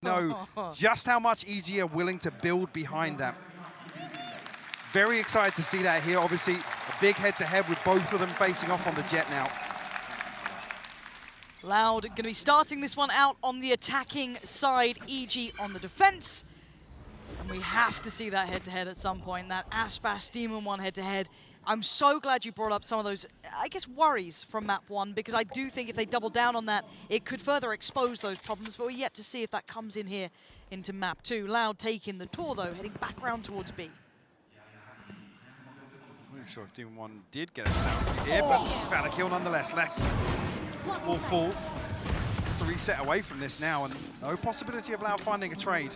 know just how much EG are willing to build behind that. Very excited to see that here. Obviously, a big head-to-head with both of them facing off on the jet now. Loud going to be starting this one out on the attacking side, EG on the defense. And we have to see that head-to-head at some point, that Aspas Demon 1 head-to-head. I'm so glad you brought up some of those, I guess, worries from map 1, because I do think if they double down on that, it could further expose those problems, but we're yet to see if that comes in here into map 2. Loud taking the tour, though, heading back round towards B. I'm not sure if Demon 1 did get a sound here, but found a kill nonetheless. Less will fall to reset away from this now, and no possibility of Loud finding a trade.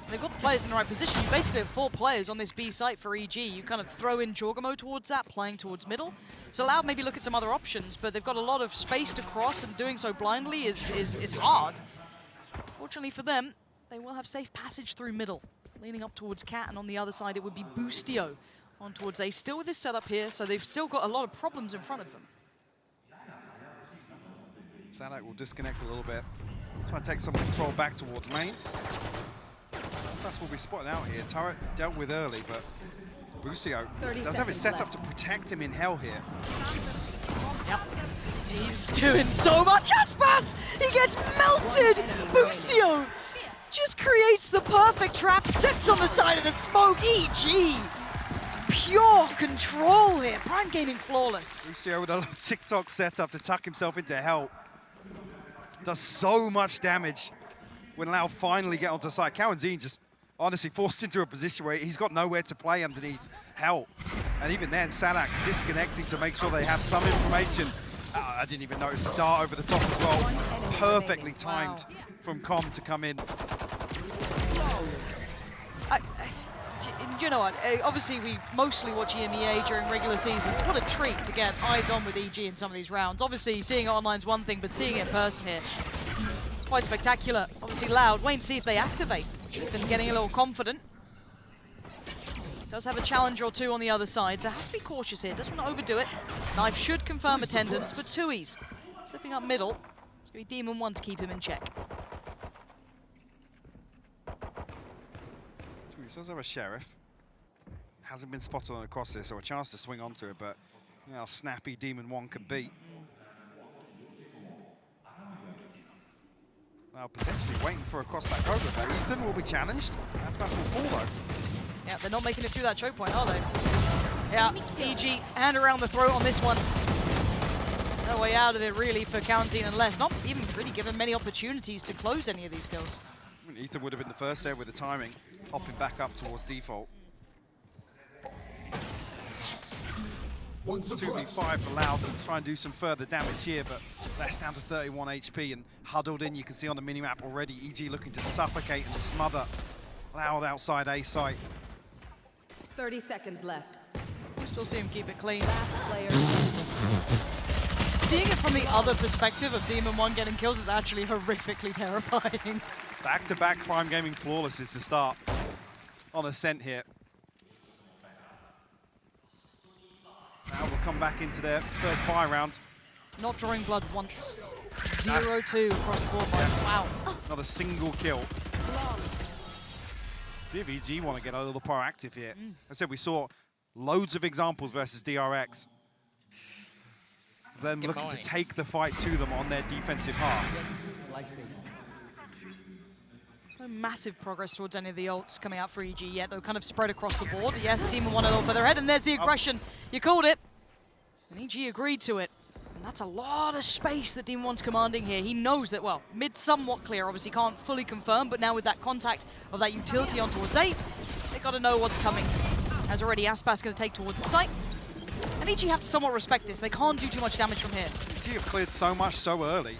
They've got the players in the right position. You basically have 4 players on this B site for EG. You kind of throw in Jorgamo towards that, playing towards middle. So Loud maybe look at some other options, but they've got a lot of space to cross, and doing so blindly is hard. Fortunately for them, they will have safe passage through middle, leaning up towards Cat, and on the other side it would be Boostio on towards A. Still with this setup here, so they've still got a lot of problems in front of them. Sadak will disconnect a little bit, try to take some control back towards main. That's what we spotted out here. Turret dealt with early, but Boostio does have his setup to protect him in hell here. Yep. He's doing so much. Aspas! He gets melted! Boostio just creates the perfect trap, sits on the side of the smoke. EG! Pure control here. Prime Gaming flawless. Boostio with a little TikTok setup to tuck himself into hell. Does so much damage when Loud finally get onto site. Cowanzine just honestly forced into a position where he's got nowhere to play underneath hell. And even then, Sadak disconnecting to make sure they have some information. I didn't even notice the dart over the top as well. Perfectly timed from Com to come in. You know what, obviously we mostly watch EMEA during regular seasons. What a treat to get eyes on with EG in some of these rounds. Obviously seeing it online is one thing, but seeing it in person here, quite spectacular. Obviously Loud, wait and see if they activate. Ethan getting a little confident. Does have a challenge or two on the other side, so has to be cautious here. Doesn't want to overdo it. Knife should confirm attendance, but Tui's slipping up middle. It's going to be Demon 1 to keep him in check. Tui's does have a Sheriff. Hasn't been spotted on across this, so a chance to swing onto it, but you know how snappy Demon 1 can be. Now potentially waiting for a cross back over, but Ethan will be challenged. Aspas will fall though. Yeah, they're not making it through that choke point, are they? Yeah, EG, hand around the throat on this one. No way out of it really for Cowanzine and Les. Not even really given many opportunities to close any of these kills. I mean, Ethan would have been the first there with the timing, hopping back up towards default. 2v5 for Loud to try and do some further damage here, but less down to 31 HP and huddled in. You can see on the minimap already, EG looking to suffocate and smother Loud outside A site. 30 seconds left. We still see him keep it clean. Last player. Seeing it from the other perspective of Demon 1 getting kills is actually horrifically terrifying. Back-to-back Prime Gaming flawless is to start on ASCENT here. Now we'll come back into their first buy round. Not drawing blood once. 0-2 across the board. Wow. Not a single kill. See if EG want to get a little proactive here. I said we saw loads of examples versus DRX. Them looking to take the fight to them on their defensive half. No massive progress towards any of the ults coming out for EG yet. They're kind of spread across the board. Yes, Demon 1 a little further ahead, and there's the aggression. You called it. And EG agreed to it. And that's a lot of space that Demon 1's commanding here. He knows that, well, mid somewhat clear, obviously can't fully confirm, but now with that contact of that utility on towards A, they got to know what's coming. As already Aspas going to take towards the site. And EG have to somewhat respect this. They can't do too much damage from here. EG have cleared so much so early.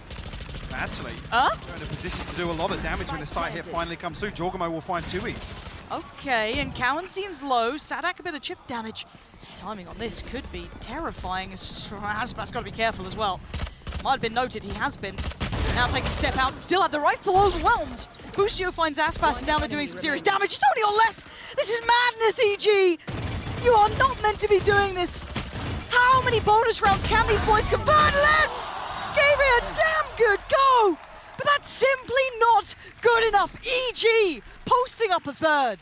Actually, they're in a position to do a lot of damage when the site hit finally comes through. Jorgamo will find Tui's. Okay, and Cowan seems low. Sadak a bit of chip damage. Timing on this could be terrifying. Aspas got to be careful as well. Might have been noted, he has been. Now takes a step out, still had the rifle overwhelmed. Boostio finds Aspas, and now they're doing some serious damage. It's only on less. This is madness, EG. You are not meant to be doing this. How many bonus rounds can these boys convert? Less! Gave it a damn good go! but that's simply not good enough. EG posting up a third.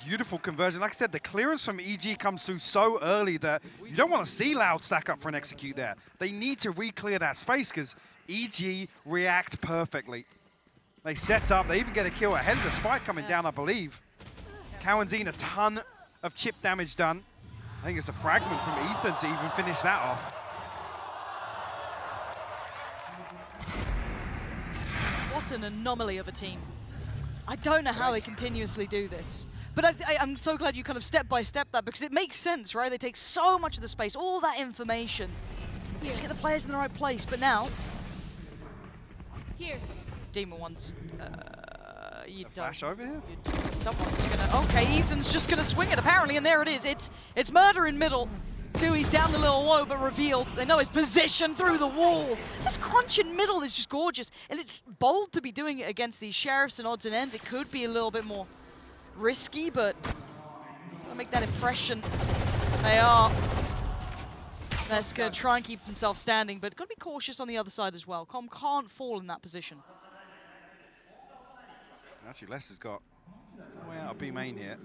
Beautiful conversion. Like I said, the clearance from EG comes through so early that you don't want to see Loud stack up for an execute there. They need to re-clear that space because EG react perfectly. They set up, they even get a kill ahead of the spike coming down, I believe. Cowanzine, a ton of chip damage done. I think it's the fragment from Ethan to even finish that off. What an anomaly of a team. I don't know how they continuously do this. But I'm so glad you kind of step by step that, because it makes sense, right? They take so much of the space, all that information. Let's get the players in the right place. But now, Here. Demon One's, you don't. Flash over here? Someone's gonna, okay, Ethan's just gonna swing it apparently, and there it is. It's murder in middle. Tui's down the little low, but revealed. They know his position through the wall. This crunch in middle is just gorgeous, and it's bold to be doing it against these sheriffs and odds and ends. It could be a little bit more risky, but to make that impression, they are. That's gonna try and keep himself standing, but gotta be cautious on the other side as well. Com can't fall in that position. Actually, Les has got way out of B main here.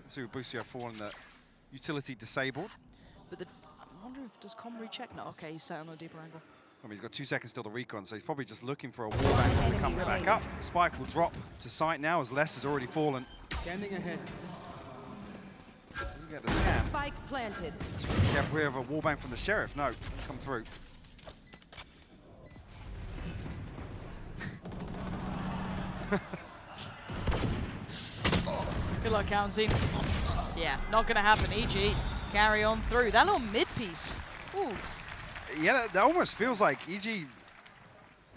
See Busio falling the utility disabled. But I'm wondering if does Com recheck? No, okay, he's sat on a deeper angle. I mean, he's got 2 seconds still to recon, so he's probably just looking for a wallbang once it comes back up. Spike will drop to site now as Les has already fallen. Standing ahead. Doesn't get the scan. Spike planted. Careful, we have a wallbang from the sheriff. No, come through. Good luck, Cowanzine. Yeah, not gonna happen. EG, carry on through. That little mid piece. Ooh. Yeah, that almost feels like EG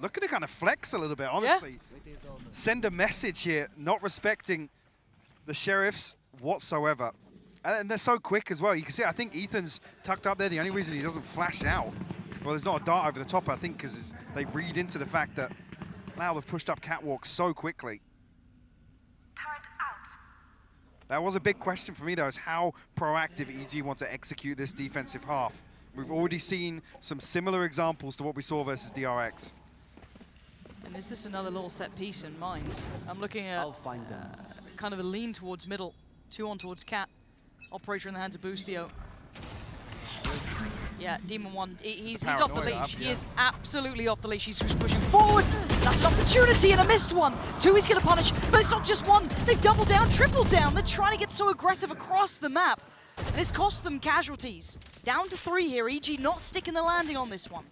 looking to kind of flex a little bit, honestly. Yeah. Send a message here, not respecting the sheriffs whatsoever. And they're so quick as well. You can see, I think Ethan's tucked up there. The only reason he doesn't flash out, well, there's not a dart over the top, I think, because they read into the fact that Loud have pushed up catwalk so quickly. That was a big question for me, though, is how proactive EG want to execute this defensive half. We've already seen some similar examples to what we saw versus DRX. And is this another little set piece in mind? I'm looking at kind of a lean towards middle, 2 on towards Cat. Operator in the hands of Boostio. Yeah, Demon One, he's off the leash. He is absolutely off the leash. He's just pushing forward. That's an opportunity and a missed one. Tui's gonna punish, but it's not just one. They've doubled down, tripled down. They're trying to get so aggressive across the map. And it's cost them casualties. Down to 3 here, EG not sticking the landing on this one.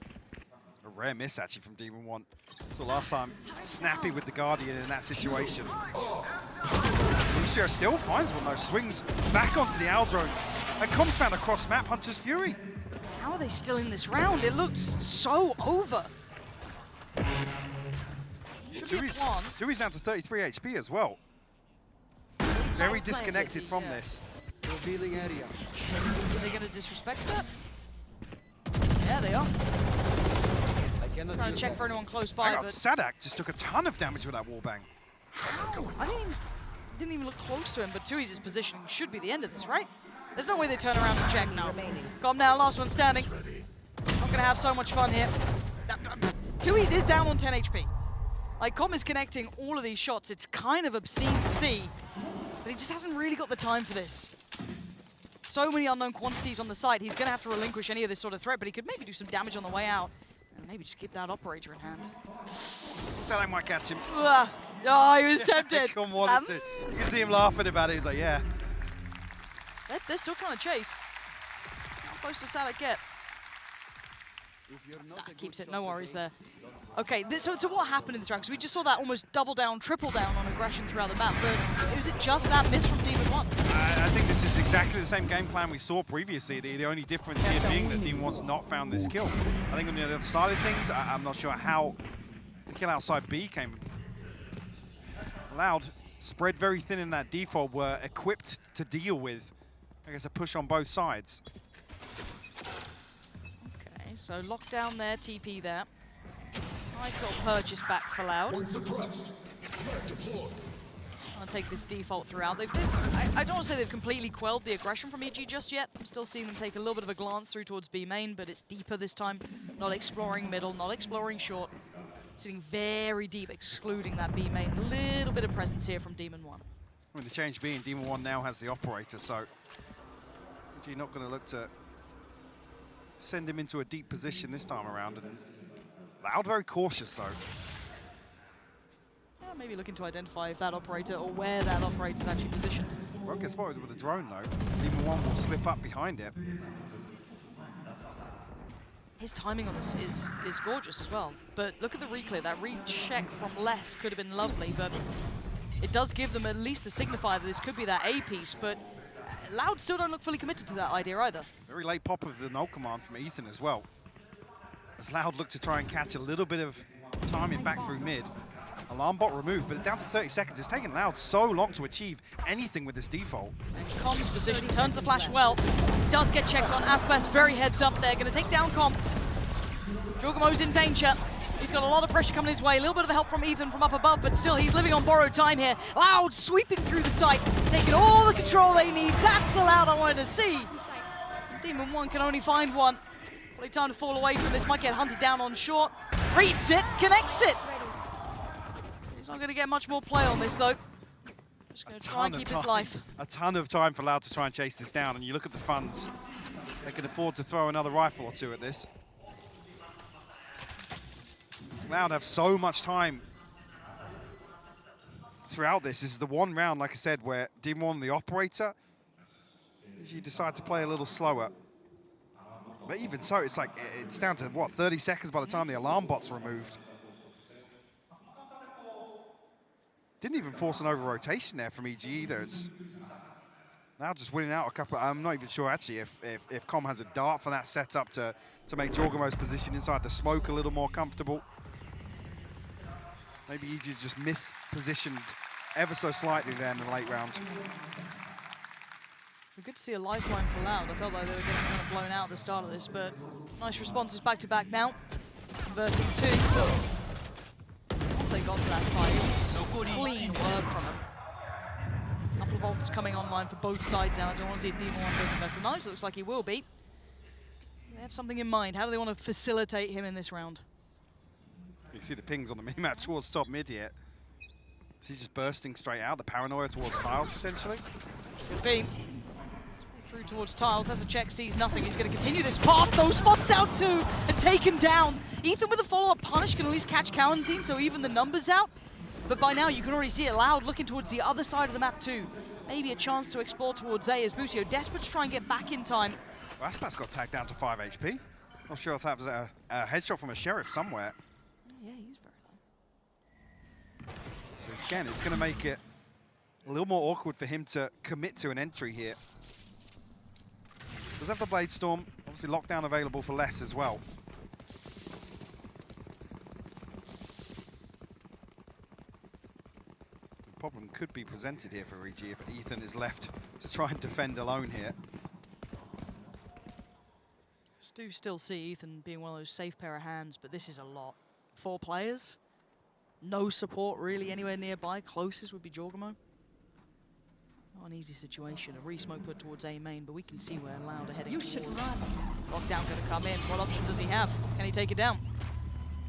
A rare miss, actually, from Demon One. So last time, snappy with the Guardian in that situation. Lucio still finds one, though. Swings back onto the Aldrone. And comes found across map, Hunter's Fury. How are they still in this round? It looks so over. Should be a plan. Tui's down to 33 HP as well. Very disconnected from this. Revealing area. Are they going to disrespect that? Yeah, they are. I cannot Trying to check for anyone close by, but Sadak just took a ton of damage with that wallbang. how? I didn't even look close to him, but Tui's positioning should be the end of this, right? There's no way they turn around and check now. Calm down, last one standing. Not gonna have so much fun here. Tui's is down on 10 HP. Like, Com is connecting all of these shots. It's kind of obscene to see, but he just hasn't really got the time for this. So many unknown quantities on the side. He's gonna have to relinquish any of this sort of threat, but he could maybe do some damage on the way out. And maybe just keep that operator in hand. Sadak might catch him. Oh, he was tempted. Come on, you can see him laughing about it. He's like, yeah. They're still trying to chase. How close does Sadak get? Keeps it, no worries there. Okay, so what happened in this round? Because we just saw that almost double down, triple down on aggression throughout the map, but was it just that miss from Demon One? I think this is exactly the same game plan we saw previously. The only difference here being that Demon One's not found this kill. I think on the other side of things, I'm not sure how the kill outside B came. Loud, spread very thin in that default, were equipped to deal with, I guess, a push on both sides. Okay, so lockdown there, TP there. Nice little purchase back for Loud. I'll take this default throughout. I don't want to say they've completely quelled the aggression from EG just yet. I'm still seeing them take a little bit of a glance through towards B main, but it's deeper this time. Not exploring middle, not exploring short. Sitting very deep, excluding that B main. A little bit of presence here from Demon 1. I mean, the change being Demon 1 now has the operator, so you're not going to look to send him into a deep position this time around. And Loud very cautious, though. Yeah, maybe looking to identify if that operator or where that operator is actually positioned. Won't get spotted with a drone, though. Demon 1 will slip up behind it. His timing on this is gorgeous as well. But look at the reclear. That recheck from Les could have been lovely, but it does give them at least a signifier that this could be that A piece, but Loud still don't look fully committed to that idea either. Very late pop of the null command from Ethan as well. As Loud looked to try and catch a little bit of timing back through mid. Alarm bot removed, but down to 30 seconds. It's taken Loud so long to achieve anything with this default. And Com's position turns the flash well. Does get checked on. Aspas very heads up there. Going to take down Com. Jorgamo's in danger. He's got a lot of pressure coming his way. A little bit of help from Ethan from up above, but still he's living on borrowed time here. Loud sweeping through the site, taking all the control they need. That's the Loud I wanted to see. Demon 1 can only find one. Probably time to fall away from this. Might get hunted down on short. Reads it, connects it. He's not going to get much more play on this, though. Just going to try and keep his life. A ton of time for Loud to try and chase this down, and you look at the funds. They can afford to throw another rifle or two at this. Loud have so much time throughout this. This is the one round, like I said, where Demon 1, the operator, you decide to play a little slower. But even so, it's like, it's down to, what, 30 seconds by the time the alarm bot's removed. Didn't even force an over-rotation there from EG either. It's now just winning out a couple. I'm not even sure, actually, if Com has a dart for that setup to make Jorgamo's position inside the smoke a little more comfortable. Maybe EG's just mispositioned ever so slightly there in the late round. We're good to see a lifeline for Loud. I felt like they were getting kind of blown out at the start of this, but nice responses back-to-back now. Converting two. Once they got to that side, it was clean work from them. A couple of ults coming online for both sides now. I don't want to see if Demon 1 does invest the knives. It looks like he will be. They have something in mind. How do they want to facilitate him in this round? You can see the pings on the minimap towards top mid here. Is he just bursting straight out? The paranoia towards Tiles, potentially? Could be. Through towards Tiles, as a check, sees nothing. He's going to continue this path. Those spots out too, and taken down. Ethan with a follow-up punish can at least catch Cowanzine, so even the numbers out. But by now, you can already see it. Loud looking towards the other side of the map too. Maybe a chance to explore towards A as Busio desperate to try and get back in time. Well, Aspas got tagged down to 5 HP. Not sure if that was a headshot from a Sheriff somewhere. Yeah, he's very low. So again, it's going to make it a little more awkward for him to commit to an entry here. Does have the Blade Storm, obviously lockdown available for less as well. The problem could be presented here for EG if Ethan is left to try and defend alone here. Do still see Ethan being one of those safe pair of hands, but this is a lot. 4 players, no support really anywhere nearby. Closest would be Jorgamo. Not an easy situation. A re-smoke put towards A main, but we can see where Loud are heading towards. Lockdown going to come in. What option does he have? Can he take it down?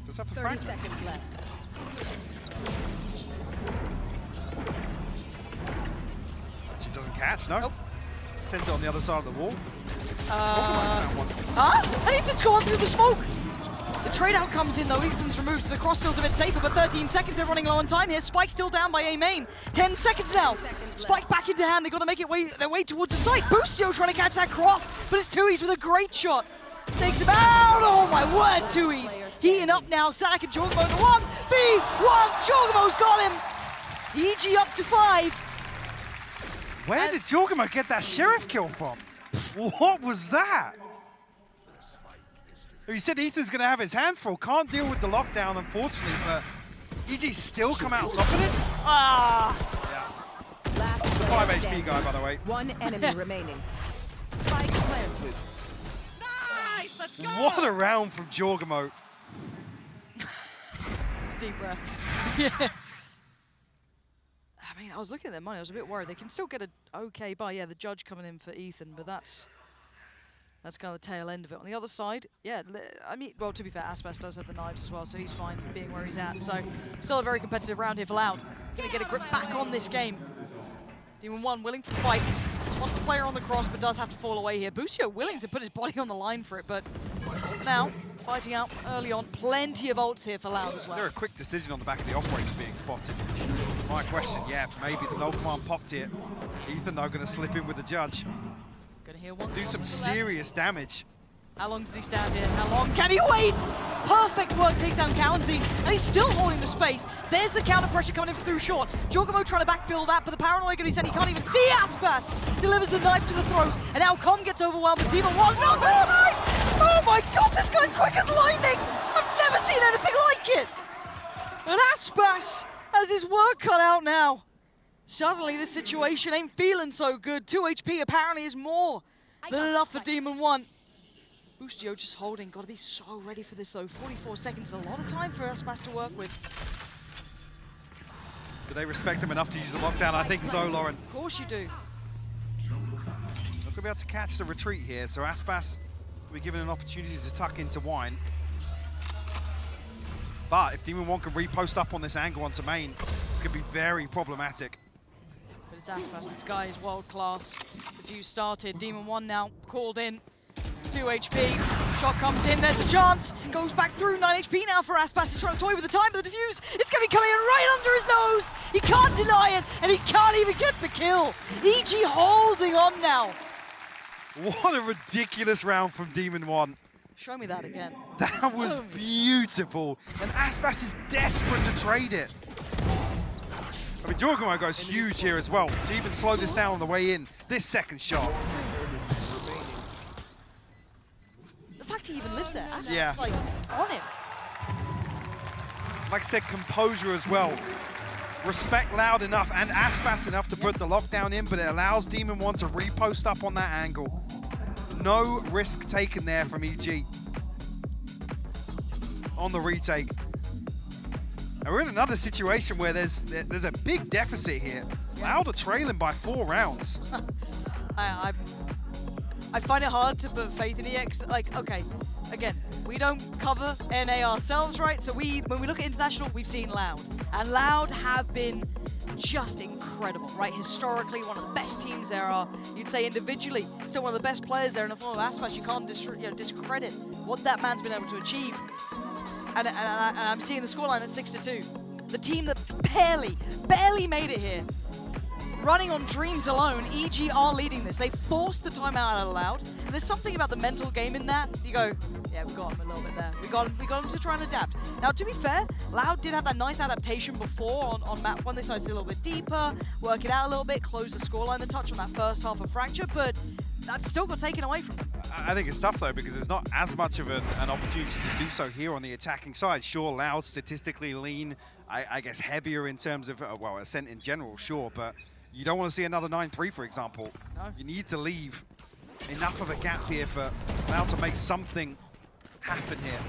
Does have the 30 fragment. seconds left. She doesn't catch, no. Nope. Sends it on the other side of the wall. And Ethan's gone through the smoke! The trade-out comes in though, Ethan's removed, so the cross feels a bit safer, but 13 seconds, they're running low on time here. Spike still down by A main. 10 seconds now. Spike back into hand, they've got to make their way towards the site. Busio trying to catch that cross, but it's Tui's with a great shot. Takes him out, oh my word, Tui's heating up now. Sadak and Jorgamo to 1v1, Jorgamo's got him. EG up to 5. Where did Jorgamo get that Sheriff kill from? What was that? You said Ethan's going to have his hands full. Can't deal with the lockdown, unfortunately, but EG still come out on top of this? Yeah. Last The 5 HP guy, by the way. One enemy remaining. Spike planted. Nice! Let's go! What a round from Jorgamo. Deep breath. Yeah. I mean, I was looking at their money, I was a bit worried. They can still get an okay buy. Yeah, the judge coming in for Ethan, but that's That's kind of the tail end of it. On the other side, yeah, I mean, well, to be fair, Aspas does have the knives as well, so he's fine being where he's at. So, still a very competitive round here for Loud. Gonna get a grip back on this game. Demon 1 willing to fight. Wants a player on the cross, but does have to fall away here. Busio willing to put his body on the line for it, but now fighting out early on. Plenty of ults here for Loud as well. Is there a quick decision on the back of the operators being spotted? My question, yeah, maybe the low command popped it. Ethan, though, going to slip in with the judge. Gonna hear one. Do some serious damage. How long does he stand here? How long can he wait? Perfect work, takes down Cowanzy, and he's still holding the space. There's the counter pressure coming in through short. Jorgamo trying to backfill that, but the paranoia gonna be sent. He can't even see Aspas. Delivers the knife to the throat, and now Com gets overwhelmed. The Demon 1's on the line. Oh my god, this guy's quick as lightning. I've never seen anything like it. And Aspas has his work cut out now. Suddenly, this situation ain't feeling so good. 2 HP apparently is more than enough for Demon 1. Busio just holding. Got to be so ready for this, though. 44 seconds, a lot of time for Aspas to work with. Do they respect him enough to use the lockdown? I think so, Lauren. Of course you do. Not going to be able to catch the retreat here, so Aspas will be given an opportunity to tuck into Wine. But if Demon 1 can repost up on this angle onto main, it's going to be very problematic. But it's Aspas. This guy is world class. The fuse started. Demon 1 now called in. 2 HP. Shot comes in. There's a chance. Goes back through. 9 HP now for Aspas. He's trying to toy with the time, but the defuse, it's going to be coming in right under his nose. He can't deny it, and he can't even get the kill. EG holding on now. What a ridiculous round from Demon 1. Show me that again. That was beautiful. And Aspas is desperate to trade it. I mean, Jorgamo goes huge here as well. To even slow this down on the way in. This second shot. The fact he even lives there. Aspas Yeah. like on him. Like I said, composure as well. Respect Loud enough and Aspas enough to put the lockdown in, but it allows Demon 1 to repost up on that angle. No risk taken there from EG on the retake. And we're in another situation where there's a big deficit here. Loud are trailing by 4 rounds. I find it hard to put faith in EX. Like, okay, again, we don't cover NA ourselves, right? So when we look at international, we've seen Loud. And Loud have been just incredible, right? Historically, one of the best teams there are. You'd say individually, still one of the best players there in the form of Aspas. You can't discredit what that man's been able to achieve. And I'm seeing the scoreline at 6-2. The team that barely made it here. Running on dreams alone, EG are leading this. They forced the timeout out of Loud. And there's something about the mental game in that. You go, yeah, we got him a little bit there. We got him to try and adapt. Now, to be fair, Loud did have that nice adaptation before on map 1. They started to a little bit deeper, work it out a little bit, close the scoreline a touch on that first half of Fracture, but that still got taken away from them. I think it's tough, though, because there's not as much of an opportunity to do so here on the attacking side. Sure, Loud statistically lean, I guess heavier in terms of, well, Ascent in general, sure, but you don't want to see another 9-3, for example. No. You need to leave enough of a gap here for Loud to make something happen here.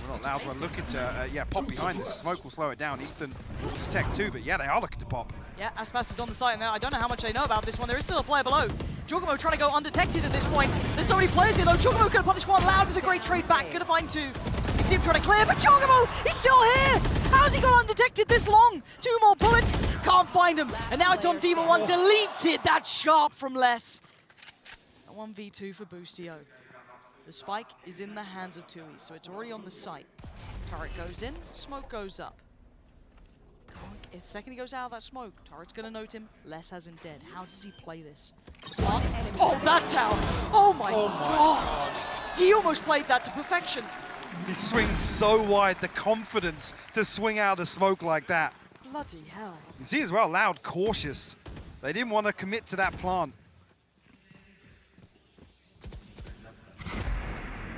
We're not Loud, we're looking to, pop behind this. Smoke will slow it down. Ethan will detect too, but yeah, they are looking to pop. Yeah, Aspas is on the site, and I don't know how much they know about this one. There is still a player below. Jorgamo trying to go undetected at this point. There's so many players here, though. Jorgamo could have punished one. Loud with a great trade back. Gonna find 2. You can see him trying to clear, but Jorgamo, he's still here! How's he got undetected this long? 2 more bullets, can't find him. And now it's on Demon 1, deleted that sharp from less. A 1v2 for Busio. The spike is in the hands of 2E, so it's already on the site. Turret goes in, smoke goes up. The second he goes out of that smoke, Turret's gonna note him. Les has him dead. How does he play this? Oh, that's how! Oh my god! He almost played that to perfection. He swings so wide, the confidence to swing out of smoke like that. Bloody hell. You see as well, Loud cautious. They didn't want to commit to that plant.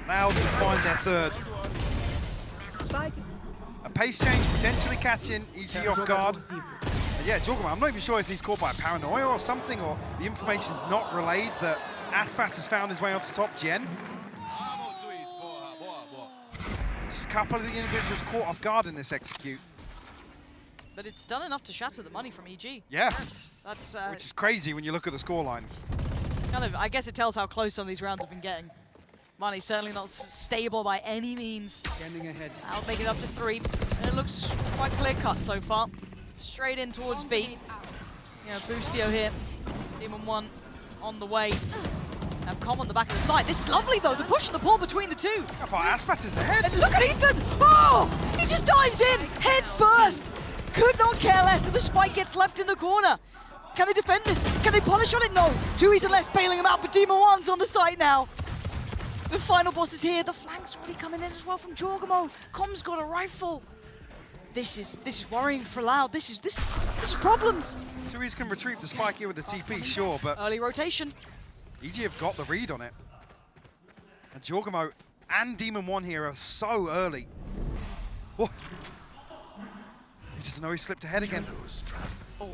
Loud will find their 3rd. Spike. A pace change potentially catching EG off guard. Yeah, Jorgamo, I'm not even sure if he's caught by paranoia or something, or the information's not relayed that Aspas has found his way onto top gen. Just a couple of the individuals caught off guard in this execute. But it's done enough to shatter the money from EG. Yeah, That's which is crazy when you look at the scoreline. kind of, I guess it tells how close some of these rounds have been getting. Money's certainly not stable by any means. Scanning ahead. I'll make it up to 3. And it looks quite clear-cut so far. Straight in towards B. You know, Boostio here. Demon 1 on the way. And Com on the back of the side. This is lovely though, the push and the pull between the two. How far Aspas is ahead? And look at Ethan! Oh! He just dives in, head first! Could not care less, and the spike gets left in the corner. Can they defend this? Can they punish on it? No. 2E's and less bailing him out, but Demon 1's on the site now. The final boss is here. The flank's already coming in as well from Jorgamo. Com's got a rifle. This is worrying for Loud. This is problems. 2E's can retrieve the spike here with the TP, sure, but Early rotation. EG have got the read on it. And Jorgamo and Demon 1 here are so early. Whoa. He doesn't know he slipped ahead again. Oh,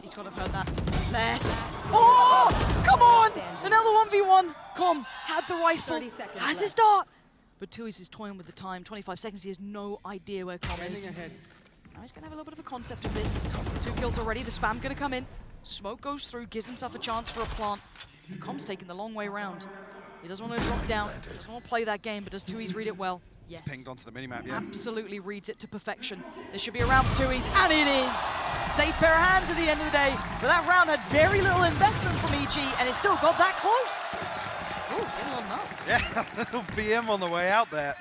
he's got to have heard that. Less. Oh, come on! Another 1v1. Com had the rifle. 30 seconds Has left. his dart. But 2E's is toying with the time. 25 seconds. He has no idea where Com Scanning is. ahead. Now he's going to have a little bit of a concept of this. 2 kills already. The spam going to come in. Smoke goes through, gives himself a chance for a plant. Com's taking the long way round. He doesn't want to drop down. Doesn't want to play that game, but does 2E's read it well? Yes. It's pinged onto the minimap, yeah. Absolutely reads it to perfection. This should be a round for 2E's, and it is! Safe pair of hands at the end of the day, but that round had very little investment from EG, and it still got that close. Ooh, getting a little nasty. Yeah, a little BM on the way out there.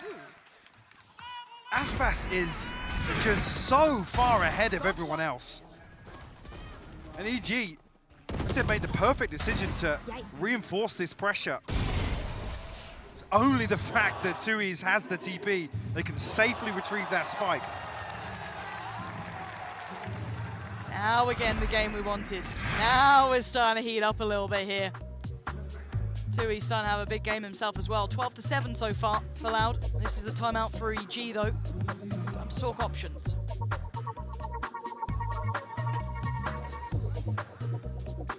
Aspas is just so far ahead of everyone else. And EG, I said, made the perfect decision to reinforce this pressure. It's only the fact that 2E's has the TP, they can safely retrieve that spike. Now again, the game we wanted. Now we're starting to heat up a little bit here. 2E's starting to have a big game himself as well. 12-7 so far for Loud. This is the timeout for EG though. Time to talk options.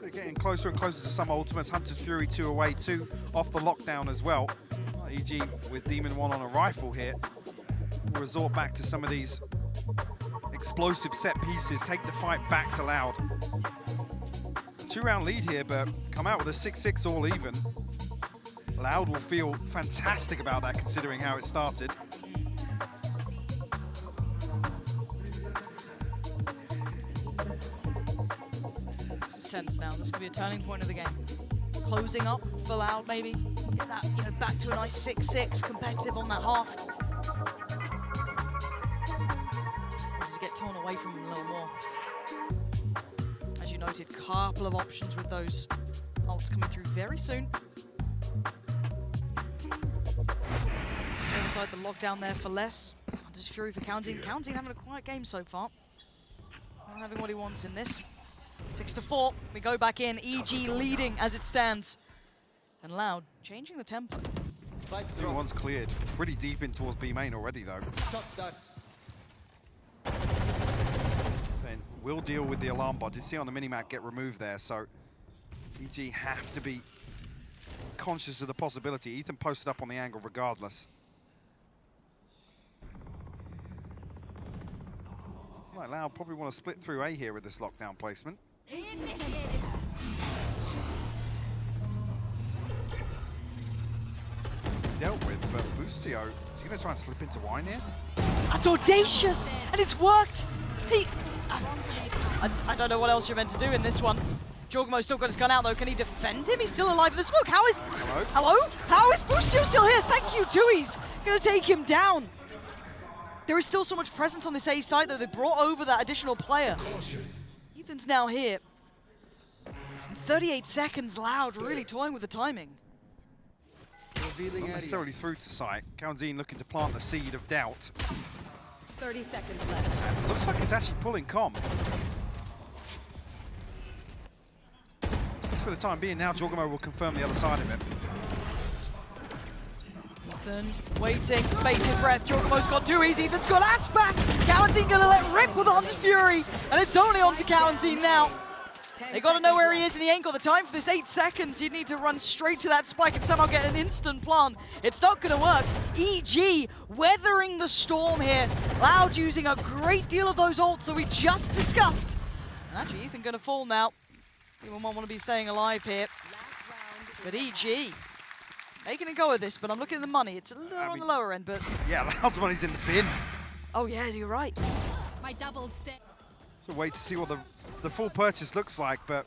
They're getting closer and closer to some ultimates. Hunter's Fury 2 away, 2 off the lockdown as well. EG with Demon 1 on a rifle here. We'll resort back to some of these explosive set pieces, take the fight back to Loud. 2-round lead here, but come out with a 6-6 all even. Loud will feel fantastic about that considering how it started. This is tense now. This could be a turning point of the game. Closing up for Loud maybe. Get that, you know, back to a nice 6-6 competitive on that half. Just get torn away from him a little more. As you noted, couple of options with those ults coming through very soon. The other side, the lockdown there for less. Hunter's Fury for Counting. Counting having a quiet game so far. Not having what he wants in this. 6-4. We go back in. EG leading as it stands. And Loud changing the tempo. Demon 1's cleared. Pretty deep in towards B main already though. Shot that. And will deal with the alarm bot. Did see on the minimap get removed there, so EG have to be conscious of the possibility. Ethan posted up on the angle regardless. Like Loud probably want to split through A here with this lockdown placement. Dealt with, but Boostio, is he going to try and slip into wine here? That's audacious, and it's worked. I don't know what else you're meant to do in this one. Jorgamo's still got his gun out though. Can he defend him? He's still alive in the smoke. How is... Hello? How is Boostio still here? Thank you, 2E's gonna take him down. There is still so much presence on this A side though. They brought over that additional player. Ethan's now here. 38 seconds, Loud, really toying with the timing. Revealing Not area. necessarily through to sight. Kaunzine looking to plant the seed of doubt. 30 seconds left. Looks like it's actually pulling Com. Just for the time being now, Jorgamo will confirm the other side of it. Ethan waiting, bated breath. Jorgamo's got 2E's, Ethan's got Aspas. Kaunzine gonna let rip with Hunter's Fury, and it's only on to Kaunzine now. They got to know where he is, and he ain't got the time for this. 8 seconds. He'd need to run straight to that spike and somehow get an instant plant. It's not going to work. EG weathering the storm here. Loud using a great deal of those ults that we just discussed. And actually, Ethan going to fall now. Demon 1 want to be staying alive here. But EG, making a go of this, but I'm looking at the money. It's a little on the lower end, but... Yeah, Loud's money's in the bin. Oh yeah, you're right. My double stick. So wait to see what the full purchase looks like, but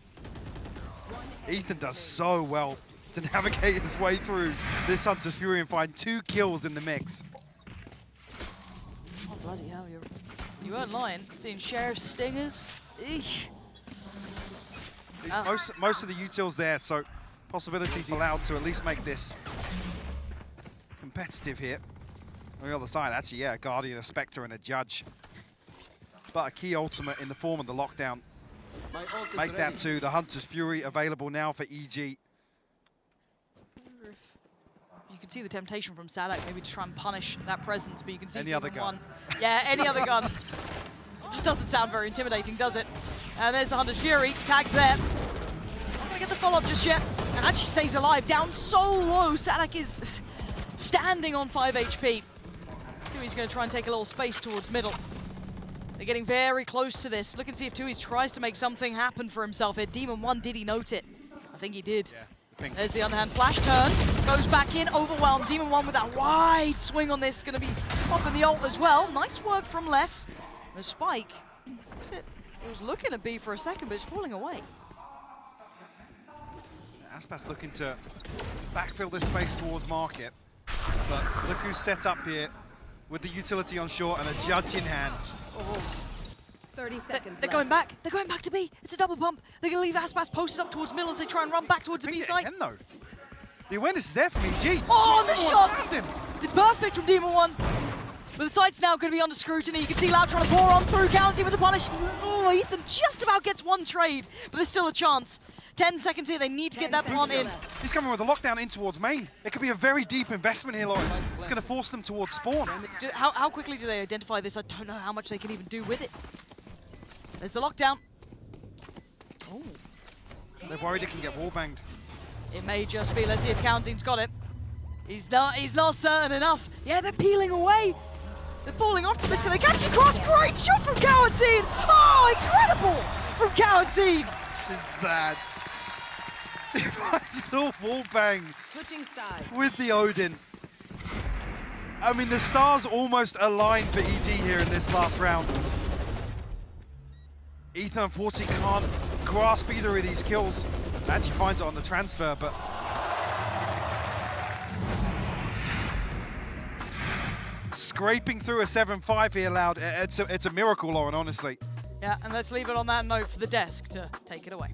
Ethan does so well to navigate his way through this Hunter's Fury and find 2 kills in the mix. Oh, bloody hell, you weren't lying. Seeing Sheriff Stingers. Eesh. Most of the utils there, so possibility for Loud to at least make this competitive here. On the other side, actually, yeah, a Guardian, a Spectre, and a Judge. But a key ultimate in the form of the lockdown. Make that to the Hunter's Fury available now for EG. You can see the temptation from Sadak maybe to try and punish that presence, but you can see Any other gun. Yeah, any other gun. It just doesn't sound very intimidating, does it? And there's the Hunter's Fury, tags there. Not gonna get the follow-up just yet. And actually stays alive, down so low. Sadak is standing on 5 HP. Tui's gonna try and take a little space towards middle. They're getting very close to this. Look and see if Tui tries to make something happen for himself here. Demon 1, did he note it? I think he did. Yeah, there's the underhand flash turn. Goes back in, overwhelmed. Demon 1 with that wide swing on this. Going to be up in the ult as well. Nice work from Les. The spike, was it? It was looking to be for a second, but it's falling away. Aspas looking to backfill this space towards market. But look who's set up here with the utility on short and a Judge in hand. Oh. 30 seconds They're going back. They're going back to B. It's a double pump. They're going to leave Aspas posted up towards middle as they try and run back towards the B side. Again, though. The awareness is there from EG. Oh, the shot! It's perfect from Demon 1. But the site's now going to be under scrutiny. You can see Loud trying to pour on through County with the punish. Oh, Ethan just about gets one trade, but there's still a chance. 10 seconds here. They need to get that plant in. He's coming with a lockdown in towards main. It could be a very deep investment here, Lauren. It's going to force them towards spawn. How quickly do they identify this? I don't know how much they can even do with it. There's the lockdown. Oh. They're worried it can get wallbanged. It may just be. Let's see if Counting's got it. He's not certain enough. Yeah, they're peeling away. They're falling off from this. Can they catch the cross? Great shot from Cowanteen. Oh, incredible from Cowanteen. This is that. If I still wallbang Switching sides. with the Odin. I mean, the stars almost aligned for EG here in this last round. Ethan, unfortunately, can't grasp either of these kills. Actually finds it on the transfer, but... Scraping through a 7-5 here, Loud. It's a miracle, Lauren, honestly. Yeah, and let's leave it on that note for the desk to take it away.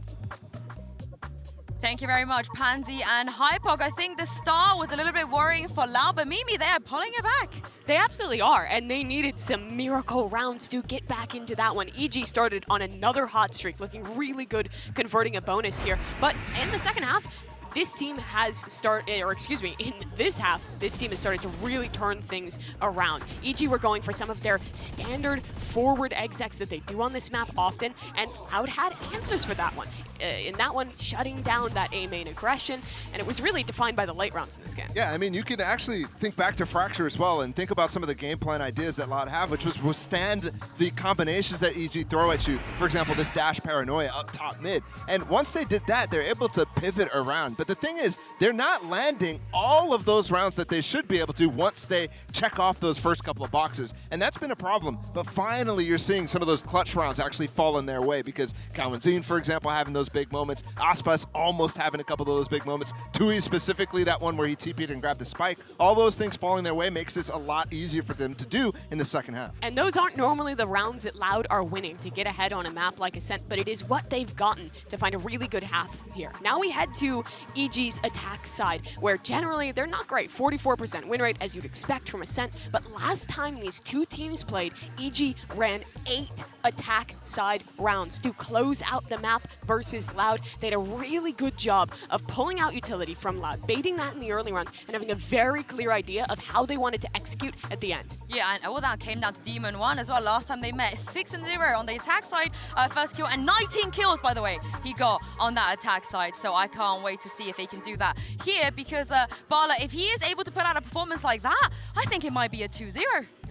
Thank you very much, Pansy and Hypok. I think the star was a little bit worrying for Lau, but Mimi, they are pulling it back. They absolutely are, and they needed some miracle rounds to get back into that one. EG started on another hot streak, looking really good, converting a bonus here. But in the second half, this team has started, or excuse me, in this half, this team has started to really turn things around. EG were going for some of their standard forward execs that they do on this map often, and Cloud had answers for that one. In that one, shutting down that A main aggression, and it was really defined by the late rounds in this game. Yeah, I mean, you can actually think back to Fracture as well and think about some of the game plan ideas that Loud have, which was withstand the combinations that EG throw at you. For example, this dash paranoia up top mid. And once they did that, they're able to pivot around. But the thing is, they're not landing all of those rounds that they should be able to once they check off those first couple of boxes. And that's been a problem. But finally, you're seeing some of those clutch rounds actually fall in their way because Kawanzine, for example, having those big moments. Aspas almost having a couple of those big moments. Tui specifically, that one where he TP'd and grabbed the spike. All those things falling their way makes this a lot easier for them to do in the second half. And those aren't normally the rounds that Loud are winning to get ahead on a map like ASCENT, but it is what they've gotten to find a really good half here. Now we head to EG's attack side, where generally they're not great. 44% win rate, as you'd expect from ASCENT, but last time these two teams played, EG ran 8 attack side rounds to close out the map versus Loud. They had a really good job of pulling out utility from Loud, baiting that in the early rounds, and having a very clear idea of how they wanted to execute at the end. Yeah, and all that came down to Demon 1 as well. Last time they met, 6-0 on the attack side, first kill, and 19 kills, by the way, he got on that attack side. So I can't wait to see if he can do that here, because Bala, if he is able to put out a performance like that, I think it might be a 2-0.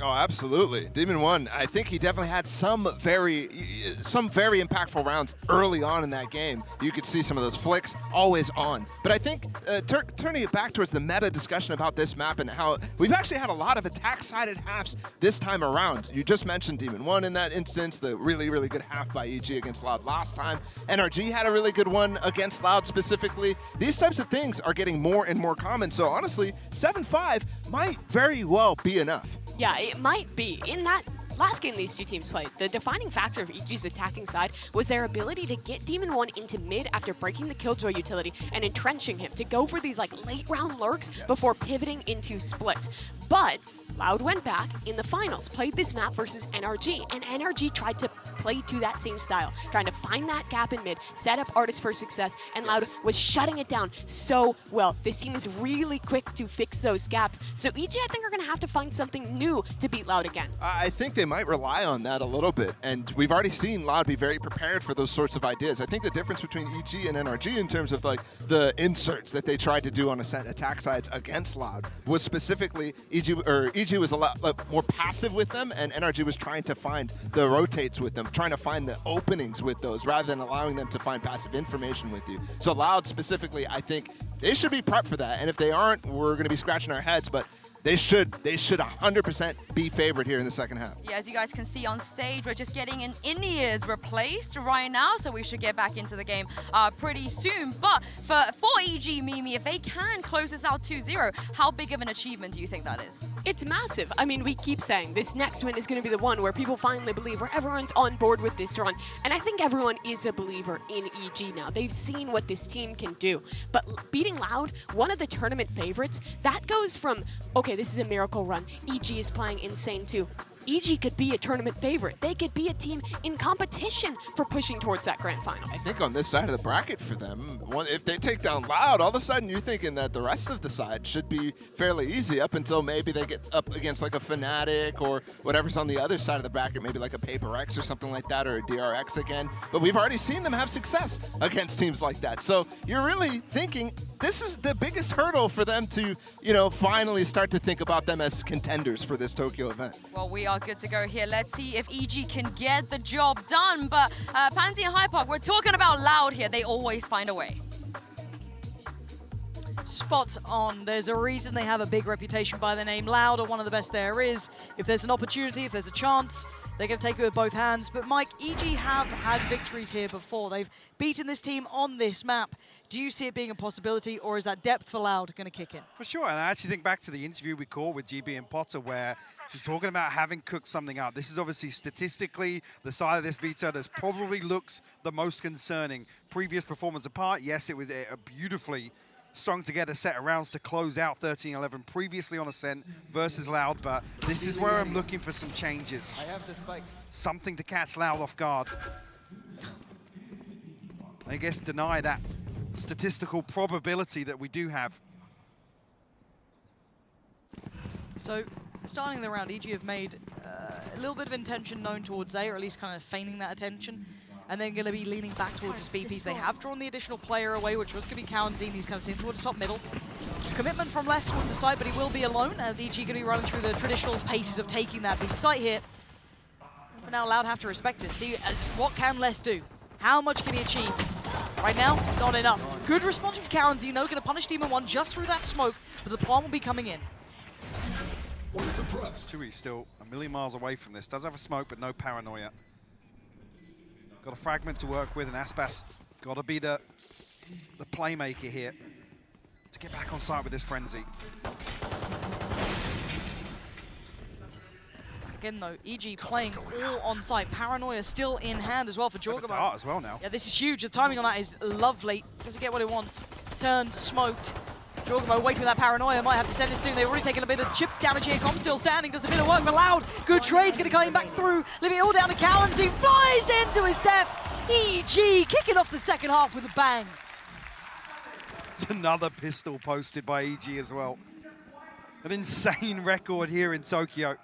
Oh, absolutely. Demon 1, I think he definitely had some very impactful rounds early on in that game. You could see some of those flicks always on. But I think turning it back towards the meta discussion about this map and how we've actually had a lot of attack-sided halves this time around. You just mentioned Demon 1 in that instance, the really, really good half by EG against Loud last time. NRG had a really good one against Loud specifically. These types of things are getting more and more common. So honestly, 7-5 might very well be enough. Yeah, it might be. In that last game these two teams played, the defining factor of EG's attacking side was their ability to get Demon 1 into mid after breaking the Killjoy utility and entrenching him, to go for these like late round lurks before pivoting into splits. But Loud went back in the finals, played this map versus NRG, and NRG tried to play to that same style, trying to find that gap in mid, set up Artist for success, and Loud was shutting it down so well. This team is really quick to fix those gaps, so EG, I think, are going to have to find something new to beat Loud again. I think they might rely on that a little bit, and we've already seen Loud be very prepared for those sorts of ideas. I think the difference between EG and NRG in terms of like the inserts that they tried to do on ASCENT attack sides against Loud was specifically EG was a lot more passive with them, and NRG was trying to find the rotates with them, trying to find the openings with those rather than allowing them to find passive information with you. So Loud specifically, I think they should be prepped for that, and if they aren't, we're going to be scratching our heads, but they should 100% be favored here in the second half. Yeah, as you guys can see on stage, we're just getting an in-ears replaced right now, so we should get back into the game pretty soon. But for EG, Mimi, if they can close this out 2-0, how big of an achievement do you think that is? It's massive. I mean, we keep saying this next win is going to be the one where people finally believe, where everyone's on board with this run. And I think everyone is a believer in EG now. They've seen what this team can do. But beating Loud, one of the tournament favorites, that goes from, okay, this is a miracle run. EG is playing insane too. EG could be a tournament favorite. They could be a team in competition for pushing towards that grand finals. I think on this side of the bracket for them, if they take down Loud, all of a sudden you're thinking that the rest of the side should be fairly easy up until maybe they get up against like a Fnatic or whatever's on the other side of the bracket, maybe like a Paper X or something like that, or a DRX again. But we've already seen them have success against teams like that. So you're really thinking this is the biggest hurdle for them to, finally start to think about them as contenders for this Tokyo event. Well, we are good to go here. Let's see if EG can get the job done. But Pansy and Hyde Park, we're talking about Loud here. They always find a way. Spot on. There's a reason they have a big reputation by the name Loud, or one of the best there is. If there's an opportunity, if there's a chance, they're going to take it with both hands. But Mike, EG have had victories here before. They've beaten this team on this map. Do you see it being a possibility, or is that depth for Loud going to kick in? For sure, and I actually think back to the interview we caught with GB and Potter where she's talking about having cooked something up. This is obviously statistically the side of this Vita that probably looks the most concerning. Previous performance apart, yes, it was a beautifully strung together set of rounds to close out 13-11 previously on ASCENT versus Loud, but this is where I'm looking for some changes. I have the spike. Something to catch Loud off guard. I guess deny that statistical probability that we do have. So, starting the round, EG have made a little bit of intention known towards A, or at least kind of feigning that attention. And then going to be leaning back towards the speed piece. They have drawn the additional player away, which was going to be Cowanzine. He's kind of sitting towards top middle. Commitment from Les towards the side, but he will be alone as EG going to be running through the traditional paces of taking that big site here. For now, Loud have to respect this. See, what can Les do? How much can he achieve? Right now, not enough. Good response from Cowanzine, though. Going to punish Demon 1 just through that smoke, but the plant will be coming in. Tui still a million miles away from this. Does have a smoke, but no paranoia. Got a fragment to work with, and Aspas got to be the playmaker here to get back on site with this frenzy. Again, though, EG playing all on site. Paranoia still in hand as well for Jorgamo. Dart as well now. Yeah, this is huge. The timing on that is lovely. Doesn't get what he wants. Turned, smoked. Jorgamo waiting with that Paranoia. Might have to send it soon. They've already taken a bit of chip damage here. Com still standing. Does a bit of work for Loud. Good trade's going to come back through. Leaving it all down to Cowan. He flies into his death. EG kicking off the second half with a bang. It's another pistol posted by EG as well. An insane record here in Tokyo.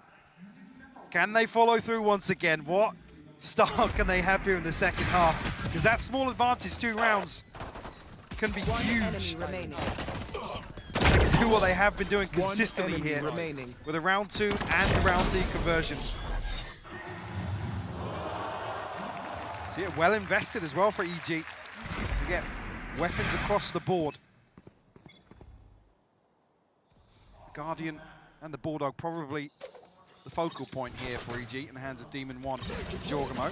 Can they follow through once again? What start can they have here in the second half? Because that small advantage, 2 rounds, can be huge. Enemy remaining. do what they have been doing One consistently enemy here remaining. with a round 2 and a round D conversion. So yeah, well invested as well for EG to get weapons across the board. Guardian and the Bulldog probably the focal point here for EG in the hands of Demon 1, Jorgamo.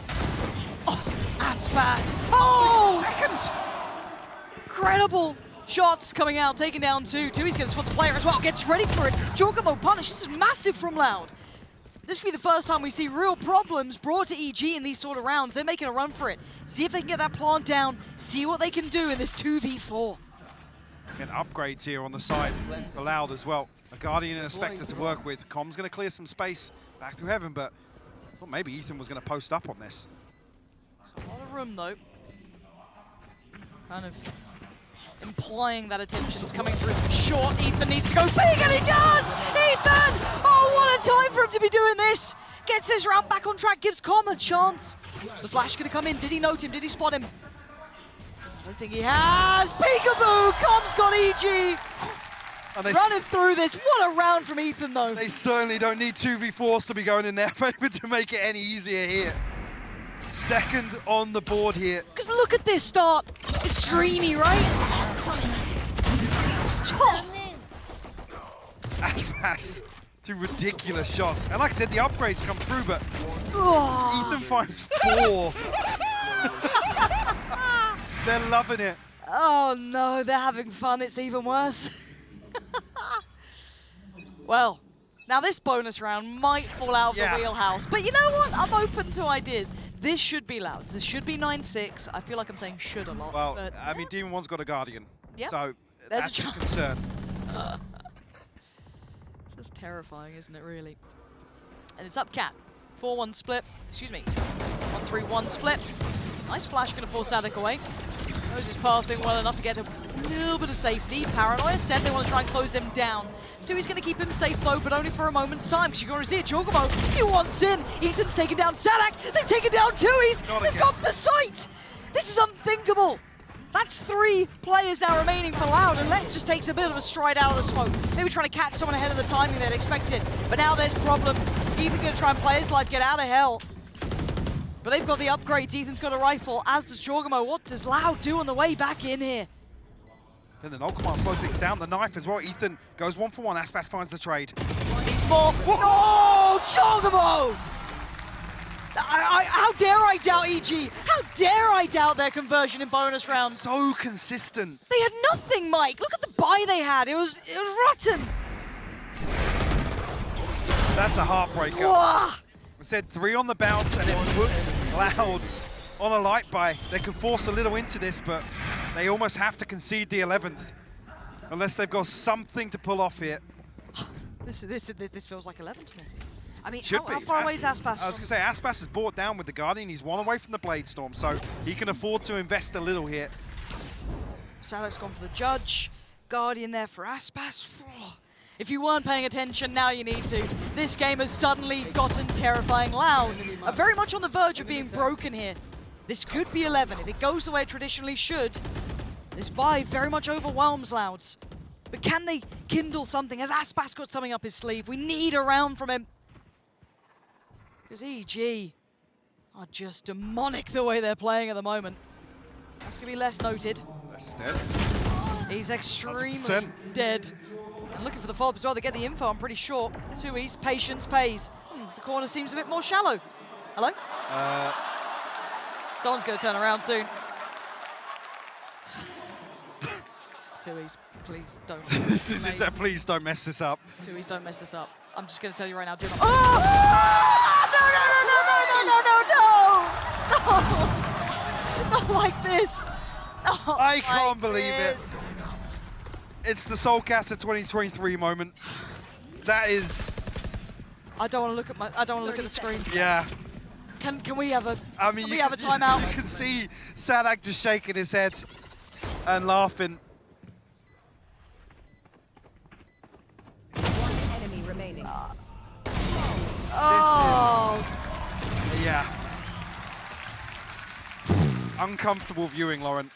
Aspas. Oh! Second! Incredible shots coming out, taking down 2. 2, he's going to spot the player as well, gets ready for it. Jorgamo punish, this is massive from Loud. This could be the first time we see real problems brought to EG in these sort of rounds. They're making a run for it. See if they can get that plant down, see what they can do in this 2v4. And upgrades here on the side for Loud as well. A Guardian and a Spectre to work with. Com's going to clear some space back through Heaven, but I thought maybe Ethan was going to post up on this. It's a lot of room though. Kind of implying that attention's coming through from short. Ethan needs to go big, and he does! Ethan! Oh, what a time for him to be doing this! Gets this round back on track, gives Com a chance. The flash gonna come in. Did he note him? Did he spot him? I don't think he has. Peekaboo! Com's got EG! And they Running through this. What a round from Ethan though. They certainly don't need 2v4s to be going in their favor to make it any easier here. Second on the board here. Because look at this start. It's dreamy, right? Aspas, 2 ridiculous shots. And like I said, the upgrades come through, but Oh. Ethan finds 4. They're loving it. Oh no, they're having fun. It's even worse. Well, now this bonus round might fall out of the wheelhouse, but you know what? I'm open to ideas. This should be Loud. This should be 9-6. I feel like I'm saying should a lot. Well, but I mean, Demon 1's got a Guardian, Yep. so There's that's a a chance. concern. Just terrifying, isn't it, really? And it's up Cat. 4-1 split. Excuse me. 1-3-1 split. Nice flash going to force Sadik away. Knows his pathing well enough to get a little bit of safety. Paranoia said they want to try and close him down. Tui's going to keep him safe though, but only for a moment's time, because you're going to see it. Jorgamo, he wants in. Ethan's taken down Sadak. They've taken down Tui's. They've got the site. This is unthinkable. That's 3 players now remaining for Loud, and Les just takes a bit of a stride out of the smoke. Maybe trying to catch someone ahead of the timing they'd expected. But now there's problems. Ethan going to try and play his life, get out of hell. But they've got the upgrades. Ethan's got a rifle, as does Jorgamo. What does Loud do on the way back in here? Then the null command slow things down. The knife as well. Ethan goes 1 for 1. Aspas finds the trade. Needs more. Oh, Jorgamo! How dare I doubt EG? How dare I doubt their conversion in bonus rounds? So consistent. They had nothing, Mike. Look at the buy they had. It was rotten. That's a heartbreaker. Whoa. I said 3 on the bounce, and it puts Loud on a light buy. They can force a little into this, but they almost have to concede the 11th unless they've got something to pull off here. This feels like 11 to me. I mean, Should how be. far away is Aspas I was going to say, Aspas is brought down with the Guardian. He's 1 away from the Blade Storm, so he can afford to invest a little here. Sadok's gone for the Judge. Guardian there for Aspas. If you weren't paying attention, now you need to. This game has suddenly gotten terrifying. Loud are very much on the verge of being broken here. This could be 11. If it goes the way it traditionally should, this buy very much overwhelms Louds. But can they kindle something? Has Aspas got something up his sleeve? We need a round from him. Because EG are just demonic the way they're playing at the moment. That's going to be less noted. That's dead. He's extremely 100%. dead. And looking for the follow-up as well. They get the info, I'm pretty sure. Tui's patience pays. The corner seems a bit more shallow. Hello? Someone's going to turn around soon. Tui's, please don't. This is it. Please don't mess this up. Tui's, don't mess this up. I'm just going to tell you right now, do not. Oh! No! Not like this. Not I can't like believe it. this. It's the Soulcaster 2023 moment. That is, I don't want to look at I don't want to look at the screen. yeah. Can we have a? I mean, can we have a timeout? You can see Sadak just shaking his head and laughing. One enemy remaining. Oh, Yeah. Uncomfortable viewing, Lauren.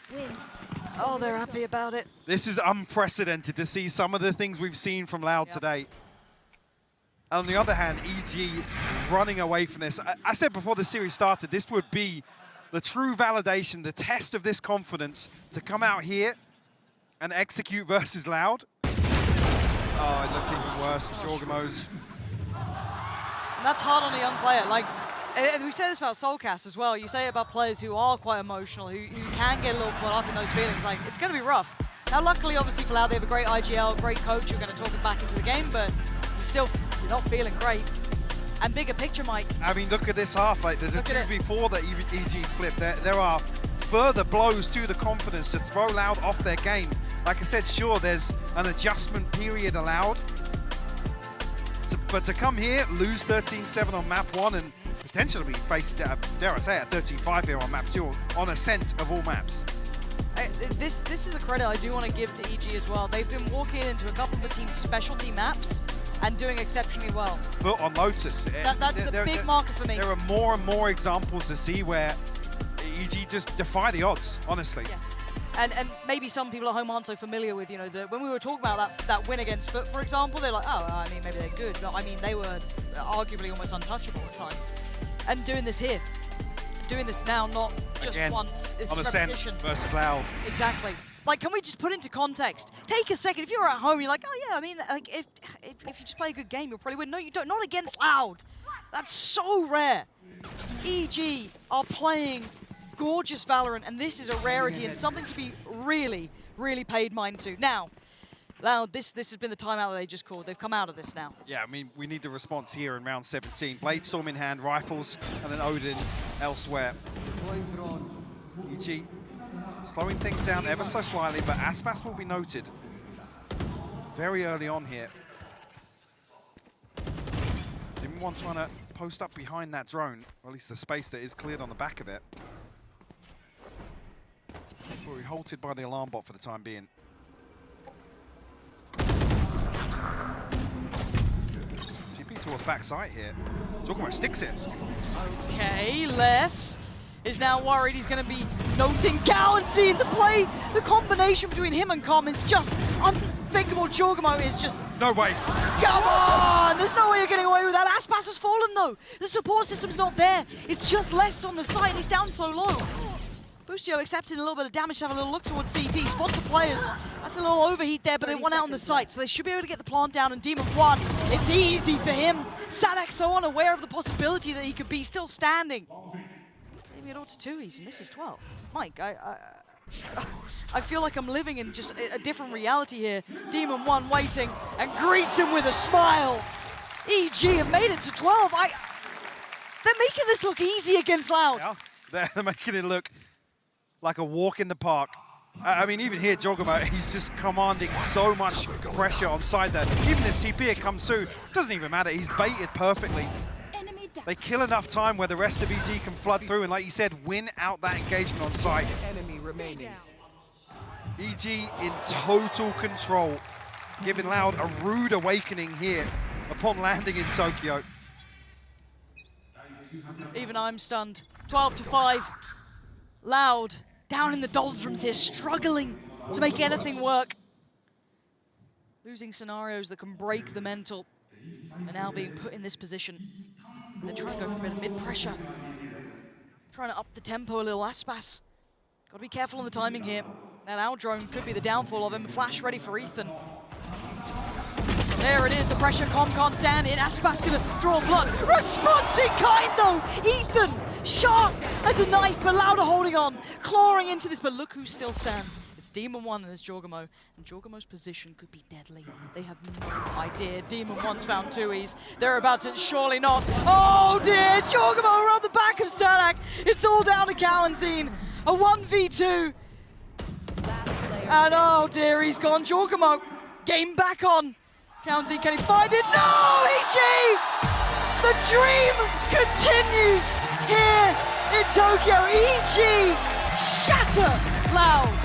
Oh, they're happy about it. This is unprecedented to see some of the things we've seen from Loud today. On the other hand, EG running away from this. I said before the series started, this would be the true validation, the test of this confidence to come out here and execute versus Loud. Oh, it looks even worse for Jorgamo's. And that's hard on a young player. Like, and we say this about Soulcast as well. You say it about players who are quite emotional, who can get a little caught up in those feelings. Like, it's going to be rough. Now, luckily, obviously, for Loud, they have a great IGL, great coach who's going to talk them back into the game, but you're not feeling great. And bigger picture, Mike. I mean, look at this half. Like, there's a 2v4 that EG flipped. There are further blows to the confidence to throw Loud off their game. Like I said, sure, there's an adjustment period allowed. But to come here, lose 13-7 on map 1 and potentially be faced, dare I say it, 13-5 here on map 2 on ASCENT of all maps. This is a credit I do want to give to EG as well. They've been walking into a couple of the team's specialty maps and doing exceptionally well. But on Lotus. That's the big marker for me. There are more and more examples to see where EG just defy the odds, honestly. Yes. And maybe some people at home aren't so familiar with, when we were talking about that win against Foot, for example, they're like, oh, I mean, maybe they're good. But I mean, they were arguably almost untouchable at times. And doing this here, doing this now, not just again, once, it's on ASCENT versus Loud. Exactly. Like, can we just put into context? Take a second. If you're at home, you're like, oh yeah, I mean, like, if you just play a good game, you'll probably win. No, you don't. Not against Loud. That's so rare. EG are playing gorgeous Valorant, and this is a rarity and something to be really, really paid mind to. Now, Loud, this has been the timeout that they just called. They've come out of this now. Yeah, I mean, we need the response here in round 17. Bladestorm in hand, rifles, and then Odin elsewhere. EG slowing things down ever so slightly, but Aspas will be noted very early on here. One trying to post up behind that drone, or at least the space that is cleared on the back of it. We're halted by the alarm bot for the time being. TP to a back site here. Jorgamo sticks it. Okay, Les is now worried he's going to be noting Cowancy. The play, the combination between him and Com is just unthinkable. Jorgamo is just... No way. Come on! There's no way you're getting away with that. Aspas has fallen, though. The support system's not there. It's just Les on the site, and he's down so low. Boostio accepting a little bit of damage to have a little look towards CT. Spot the players. That's a little overheat there, but they won out on the site, so they should be able to get the plant down, and Demon 1, it's easy for him. Sadak so unaware of the possibility that he could be still standing. Maybe it ought to 2-ease, and this is 12. Mike, I feel like I'm living in just a different reality here. Demon 1 waiting and greets him with a smile. EG have made it to 12. They're making this look easy against Loud. Yeah, they're making it look like a walk in the park. I mean, even here, Jorgamo, he's just commanding so much pressure on side there. Even this TP here comes through, doesn't even matter. He's baited perfectly. They kill enough time where the rest of EG can flood through and, like you said, win out that engagement on site. Enemy remaining. EG in total control, giving Loud a rude awakening here upon landing in Tokyo. Even I'm stunned. 12-5. Loud down in the doldrums here, struggling to make anything work. Losing scenarios that can break the mental. And now being put in this position. They're trying to go for a bit of mid-pressure. Trying to up the tempo a little. Aspas. Got to be careful on the timing here. That out drone could be the downfall of him. Flash ready for Ethan. There it is, the pressure Com can't stand it. Aspas gonna draw blood. Response in kind though! Ethan, sharp as a knife, but Loud are holding on. Clawing into this, but look who still stands. It's Demon 1 and it's Jorgamo. And Jorgamo's position could be deadly. They have no idea. Demon 1's found 2-ease. They're about to, surely not. Oh dear, Jorgamo around the back of Stanak. It's all down to Cowancy. A 1v2. And oh dear, he's gone. Jorgamo, game back on. Cowancy, can he find it? No, EG! The dream continues here in Tokyo. EG shatter Loud.